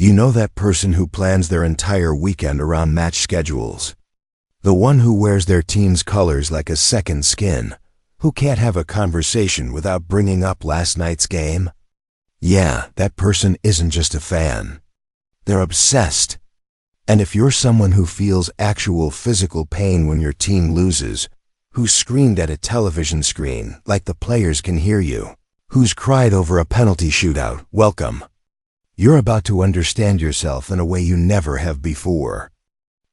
You know that person who plans their entire weekend around match schedules. The one who wears their team's colors like a second skin, who can't have a conversation without bringing up last night's game. Yeah, that person isn't just a fan. They're obsessed. And if you're someone who feels actual physical pain when your team loses, who's screamed at a television screen like the players can hear you, who's cried over a penalty shootout, welcome. You're about to understand yourself in a way you never have before.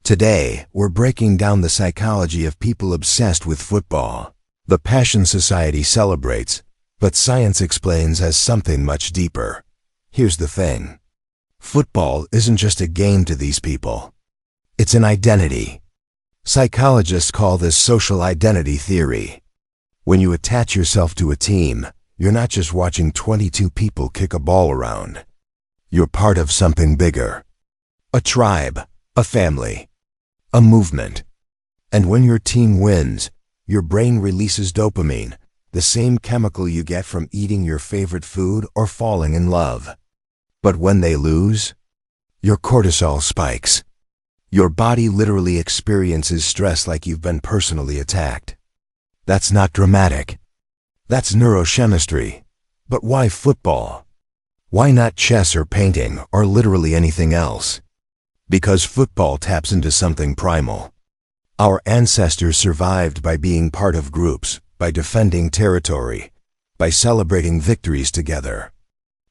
Today, we're breaking down the psychology of people obsessed with football. The passion society celebrates, but science explains as something much deeper. Here's the thing. Football isn't just a game to these people. It's an identity. Psychologists call this social identity theory. When you attach yourself to a team, you're not just watching 22 people kick a ball around. You're part of something bigger. A tribe, a family, a movement. And when your team wins, your brain releases dopamine, the same chemical you get from eating your favorite food or falling in love. But when they lose, your cortisol spikes. Your body literally experiences stress like you've been personally attacked. That's not dramatic. That's neurochemistry. But why football? Why not chess or painting or literally anything else? Because football taps into something primal. Our ancestors survived by being part of groups, by defending territory, by celebrating victories together.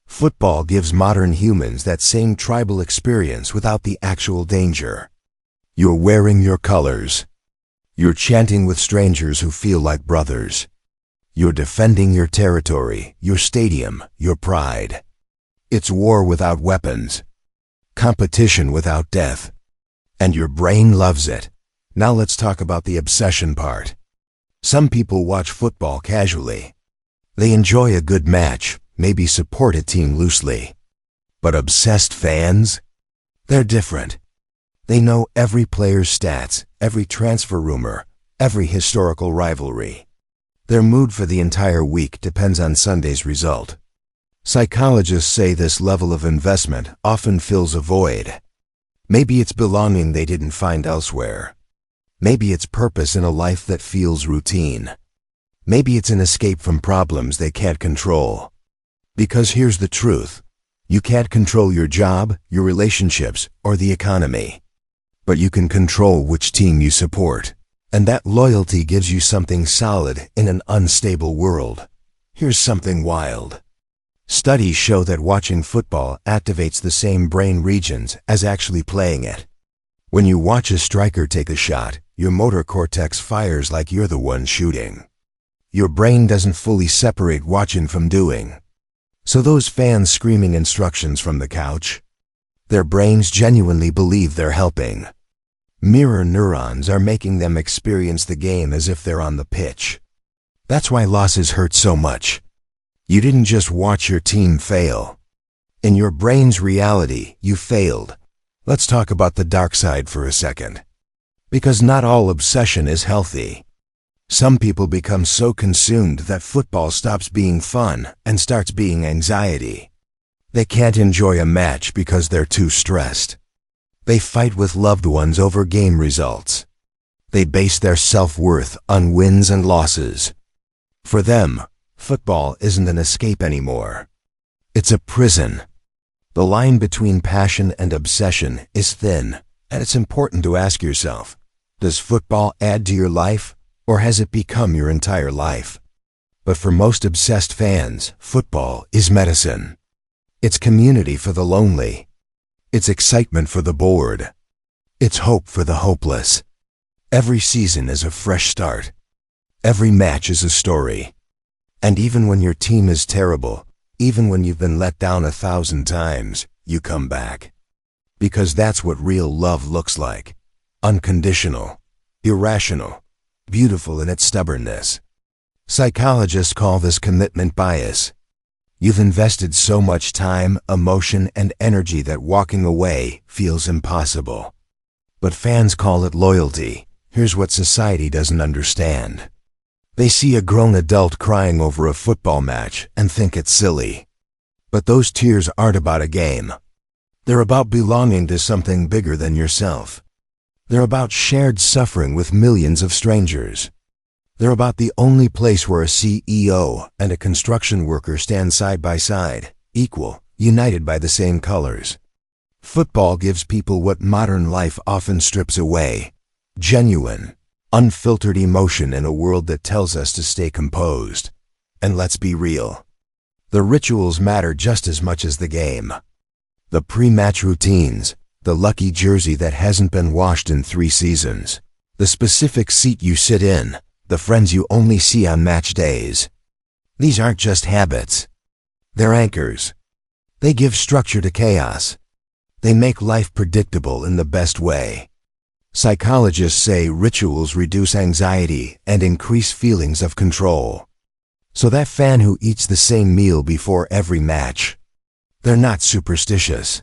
Football gives modern humans that same tribal experience without the actual danger. You're wearing your colors. You're chanting with strangers who feel like brothers. You're defending your territory, your stadium, your pride. It's war without weapons. Competition without death. And your brain loves it. Now let's talk about the obsession part. Some people watch football casually. They enjoy a good match, maybe support a team loosely. But obsessed fans? They're different. They know every player's stats, every transfer rumor, every historical rivalry. Their mood for the entire week depends on Sunday's result. Psychologists say this level of investment often fills a void. Maybe it's belonging they didn't find elsewhere. Maybe it's purpose in a life that feels routine. Maybe it's an escape from problems they can't control. Because here's the truth. You can't control your job, your relationships, or the economy. But you can control which team you support. And that loyalty gives you something solid in an unstable world. Here's something wild. Studies show that watching football activates the same brain regions as actually playing it. When you watch a striker take a shot, your motor cortex fires like you're the one shooting. Your brain doesn't fully separate watching from doing. So those fans screaming instructions from the couch, their brains genuinely believe they're helping. Mirror neurons are making them experience the game as if they're on the pitch. That's why losses hurt so much. You didn't just watch your team fail. In your brain's reality, you failed. Let's talk about the dark side for a second. Because not all obsession is healthy. Some people become so consumed that football stops being fun and starts being anxiety. They can't enjoy a match because they're too stressed. They fight with loved ones over game results. They base their self-worth on wins and losses. For them, football isn't an escape anymore. It's a prison. The line between passion and obsession is thin, and it's important to ask yourself, does football add to your life, or has it become your entire life? But for most obsessed fans, football is medicine. It's community for the lonely. It's excitement for the bored. It's hope for the hopeless. Every season is a fresh start. Every match is a story. And even when your team is terrible, even when you've been let down 1,000 times, you come back. Because that's what real love looks like. Unconditional, irrational, beautiful in its stubbornness. Psychologists call this commitment bias. You've invested so much time, emotion, and energy that walking away feels impossible. But fans call it loyalty. Here's what society doesn't understand. They see a grown adult crying over a football match and think it's silly. But those tears aren't about a game. They're about belonging to something bigger than yourself. They're about shared suffering with millions of strangers. They're about the only place where a CEO and a construction worker stand side by side, equal, united by the same colors. Football gives people what modern life often strips away: genuine, unfiltered emotion in a world that tells us to stay composed. And let's be real, the rituals matter just as much as the game. The pre-match routines, the lucky jersey that hasn't been washed in 3 seasons, the specific seat you sit in, the friends you only see on match days. These aren't just habits. They're anchors. They give structure to chaos. They make life predictable in the best way. Psychologists say rituals reduce anxiety and increase feelings of control. So that fan who eats the same meal before every match, they're not superstitious.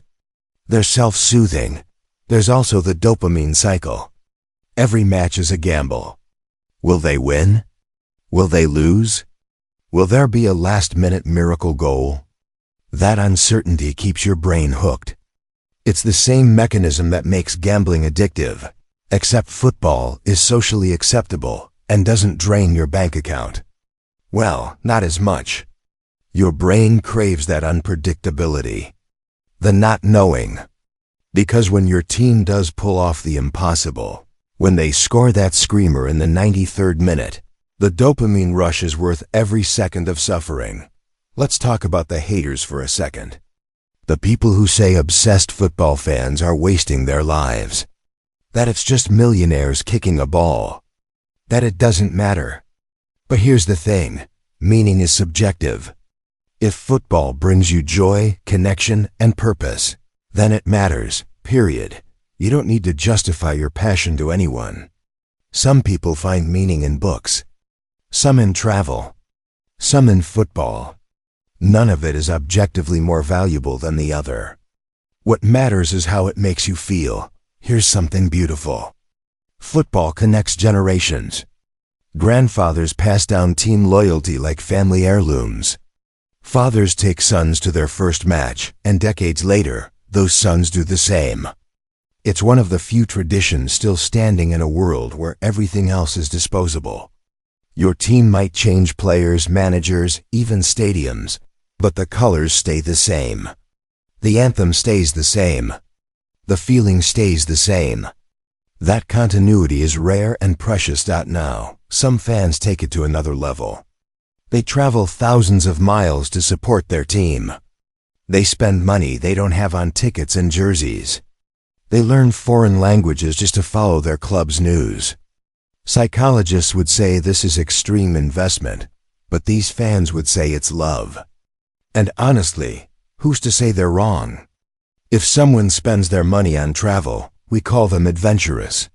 They're self-soothing. There's also the dopamine cycle. Every match is a gamble. Will they win? Will they lose? Will there be a last-minute miracle goal? That uncertainty keeps your brain hooked. It's the same mechanism that makes gambling addictive, except football is socially acceptable and doesn't drain your bank account. Well, not as much. Your brain craves that unpredictability, the not knowing. Because when your team does pull off the impossible, when they score that screamer in the 93rd minute, the dopamine rush is worth every second of suffering. Let's talk about the haters for a second. The people who say obsessed football fans are wasting their lives. That it's just millionaires kicking a ball. That it doesn't matter. But here's the thing, meaning is subjective. If football brings you joy, connection, and purpose, then it matters, period. You don't need to justify your passion to anyone. Some people find meaning in books. Some in travel. Some in football. None of it is objectively more valuable than the other. What matters is how it makes you feel. Here's something beautiful. Football connects generations. Grandfathers pass down team loyalty like family heirlooms. Fathers take sons to their first match, and decades later, those sons do the same. It's one of the few traditions still standing in a world where everything else is disposable. Your team might change players, managers, even stadiums, but the colors stay the same. The anthem stays the same. The feeling stays the same. That continuity is rare and precious. Now, some fans take it to another level. They travel thousands of miles to support their team. They spend money they don't have on tickets and jerseys. They learn foreign languages just to follow their club's news. Psychologists would say this is extreme investment, but these fans would say it's love. And honestly, who's to say they're wrong? If someone spends their money on travel, we call them adventurous.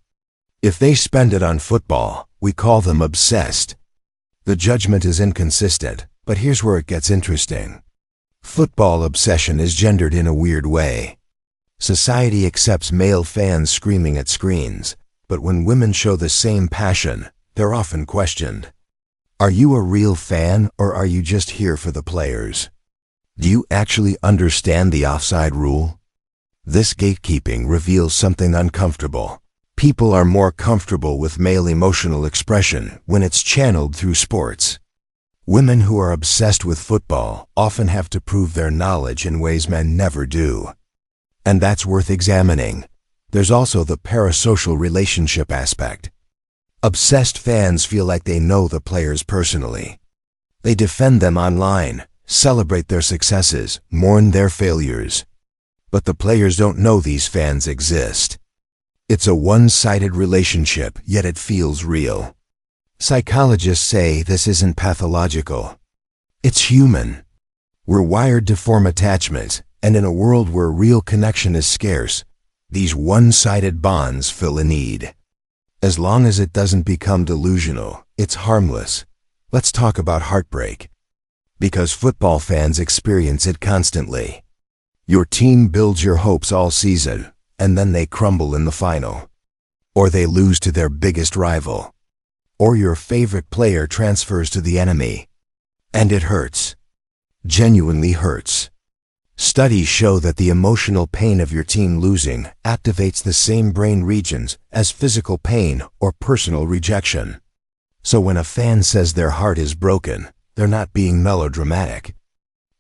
If they spend it on football, we call them obsessed. The judgment is inconsistent, but here's where it gets interesting. Football obsession is gendered in a weird way. Society accepts male fans screaming at screens, but when women show the same passion, they're often questioned. Are you a real fan, or are you just here for the players? Do you actually understand the offside rule? This gatekeeping reveals something uncomfortable. People are more comfortable with male emotional expression when it's channeled through sports. Women who are obsessed with football often have to prove their knowledge in ways men never do. And that's worth examining. There's also the parasocial relationship aspect. Obsessed fans feel like they know the players personally. They defend them online, celebrate their successes, mourn their failures. But the players don't know these fans exist. It's a one-sided relationship, yet it feels real. Psychologists say this isn't pathological. It's human. We're wired to form attachments, and in a world where real connection is scarce, these one-sided bonds fill a need. As long as it doesn't become delusional, it's harmless. Let's talk about heartbreak. Because football fans experience it constantly. Your team builds your hopes all season, and then they crumble in the final. Or they lose to their biggest rival. Or your favorite player transfers to the enemy. And it hurts. Genuinely hurts. Studies show that the emotional pain of your team losing activates the same brain regions as physical pain or personal rejection. So when a fan says their heart is broken, they're not being melodramatic.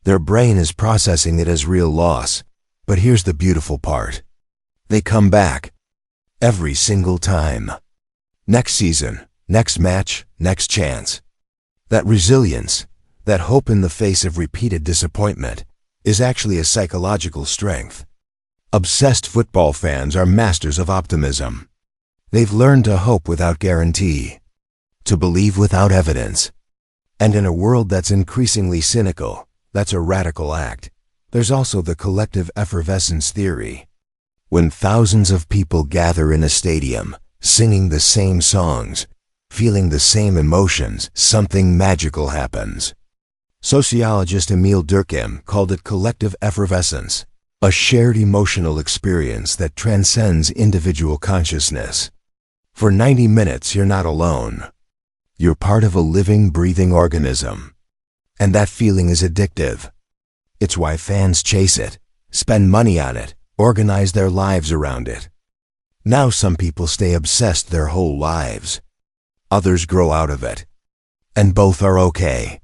Their brain is processing it as real loss. But here's the beautiful part. They come back. Every single time. Next season, next match, next chance. That resilience, that hope in the face of repeated disappointment, is actually a psychological strength. Obsessed football fans are masters of optimism. They've learned to hope without guarantee, to believe without evidence. And in a world that's increasingly cynical, that's a radical act. There's also the collective effervescence theory. When thousands of people gather in a stadium, singing the same songs, feeling the same emotions, something magical happens. Sociologist Emil Durkheim called it collective effervescence, a shared emotional experience that transcends individual consciousness. For 90 minutes, you're not alone. You're part of a living, breathing organism. And that feeling is addictive. It's why fans chase it, spend money on it, organize their lives around it. Now some people stay obsessed their whole lives. Others grow out of it. And both are okay.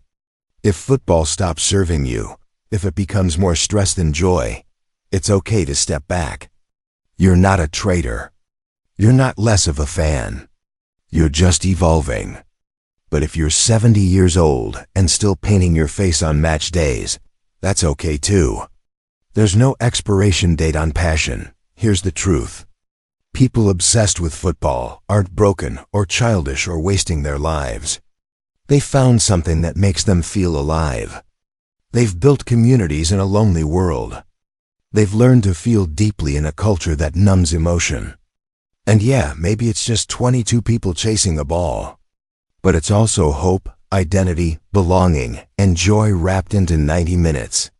If football stops serving you, if it becomes more stress than joy, it's okay to step back. You're not a traitor. You're not less of a fan. You're just evolving. But if you're 70 years old and still painting your face on match days, that's okay too. There's no expiration date on passion. Here's the truth. People obsessed with football aren't broken or childish or wasting their lives. They found something that makes them feel alive. They've built communities in a lonely world. They've learned to feel deeply in a culture that numbs emotion. And yeah, maybe it's just 22 people chasing a ball. But it's also hope, identity, belonging, and joy wrapped into 90 minutes.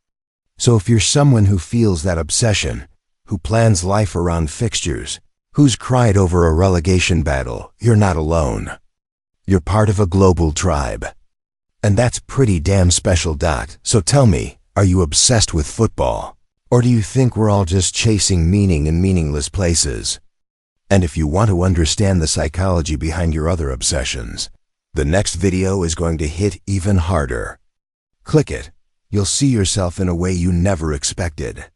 So if you're someone who feels that obsession, who plans life around fixtures, who's cried over a relegation battle, you're not alone. You're part of a global tribe. And that's pretty damn special. So tell me, are you obsessed with football? Or do you think we're all just chasing meaning in meaningless places? And if you want to understand the psychology behind your other obsessions, the next video is going to hit even harder. Click it. You'll see yourself in a way you never expected.